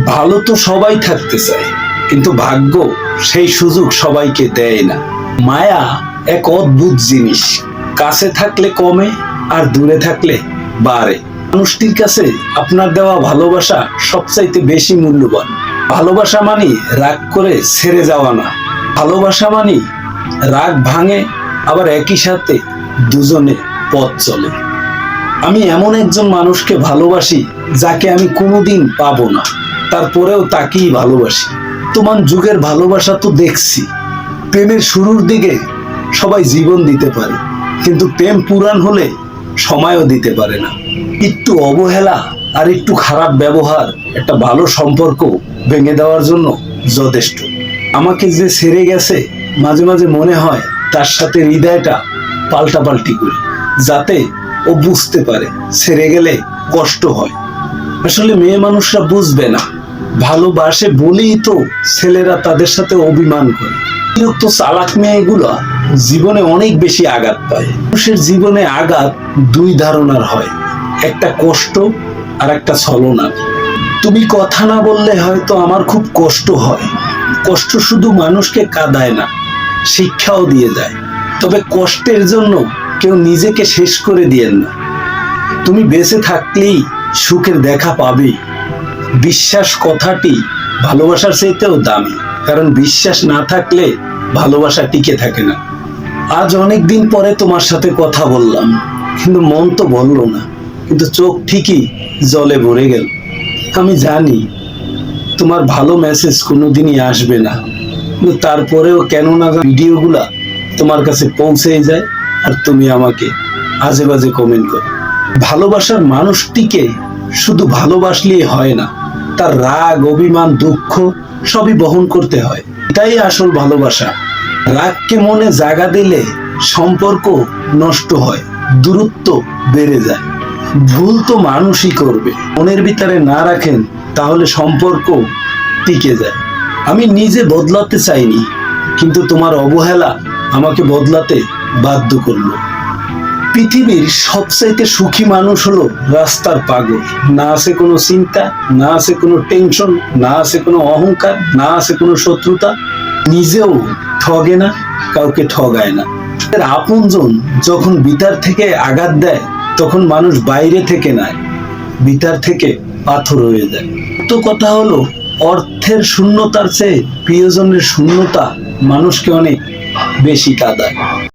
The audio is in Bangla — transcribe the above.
ভালো তো সবাই থাকতে চায়, কিন্তু ভাগ্য সেই সুযোগ সবাইকে দেয় না। মায়া এক অদ্ভুত জিনিস, কাছে থাকলে কমে আর দূরে থাকলে বাড়ে। মানুষটির কাছে আপনার দেওয়া ভালোবাসা সবচাইতে বেশি মূল্যবান। ভালোবাসা মানে রাগ করে ছেড়ে যাওয়া না, ভালোবাসা মানে রাগ ভাঙে আবার একই সাথে দুজনে পথ চলে। আমি এমন একজন মানুষকে ভালোবাসি যাকে আমি কোনোদিন পাবো না, তারপরেও তাকেই ভালোবাসি। তোমার যুগের ভালোবাসা তো দেখছি, প্রেমের শুরুর দিকে সবাই জীবন দিতে পারে, কিন্তু প্রেম পুরান হলে সময়ও দিতে পারে না। একটু অবহেলা আর একটু খারাপ ব্যবহার একটা ভালো সম্পর্ক ভেঙে দেওয়ার জন্য যথেষ্ট। আমাকে যে ছেড়ে গেছে, মাঝে মাঝে মনে হয় তার সাথে হৃদয়টা পাল্টাপাল্টি করি, যাতে ও বুঝতে পারে ছেড়ে গেলে কষ্ট হয়। আসলে মেয়ে মানুষরা বুঝবে না, ভালোবাসে বলেই তো ছেলেরা তাদের সাথে অভিমান করে। বিরক্ত চালাক মেয়েগুলো জীবনে অনেক বেশি আঘাত পায়। মানুষের জীবনে আঘাত দুই ধরনের হয়, একটা কষ্ট আর একটা ছলনা। তুমি কথা না বললে হয়তো আমার খুব কষ্ট হয়। কষ্ট শুধু মানুষকে কাঁদায় না, শিক্ষাও দিয়ে যায়। তবে কষ্টের জন্য কেউ নিজেকে শেষ করে দিয়েন না। তুমি বেঁচে থাকলেই সুখের দেখা পাবে। বিশ্বাস কথাটি ভালোবাসার চাইতেও দামি, কারণ বিশ্বাস না থাকলে ভালোবাসা টিকে থাকে না। আজ অনেক দিন পরে তোমার সাথে কথা বললাম, কিন্তু মন তো বললো না, কিন্তু চোখ ঠিকই জলে ভরে গেল। আমি জানি তোমার ভালো মেসেজ কোনোদিনই আসবে না, কিন্তু তারপরেও কেন না ভিডিওগুলা তোমার কাছে পৌঁছেই যায় আর তুমি আমাকে আজে বাজে কমেন্ট করো। ভালোবাসার মানুষটিকে শুধু ভালোবাসলেই হয় না, তার রাগ, অভিমান, দুঃখ সবই বহন করতে হয়। এটাই আসল ভালোবাসা। রাগকে মনে জায়গা দিলে সম্পর্ক নষ্ট হয়, দূরত্ব বেড়ে যায়। ভুল তো মানুষই করবে, মনের ভিতরে না রাখেন তাহলে সম্পর্ক টিকে যায়। আমি নিজে বদলাতে চাইনি, কিন্তু তোমার অবহেলা আমাকে বদলাতে বাধ্য করলো। পৃথিবীর সবচাইতে সুখী মানুষ হলো রাস্তার পাগল। না আছে কোনো চিন্তা, না আছে কোনো টেনশন, না আছে কোনো অহংকার, না আছে কোনো শত্রুতা। নিজেও ঠগে না, কাউকে ঠগায় না। আপনজন যখন ভিতর থেকে আঘাত দেয়, তখন মানুষ বাইরে থেকে নয়, ভিতর থেকে পাথর হয়ে যায়। তো কথা হলো, অর্থের শূন্যতার চেয়ে প্রিয়জনের শূন্যতা মানুষকে অনেক বেশি কাঁদায়।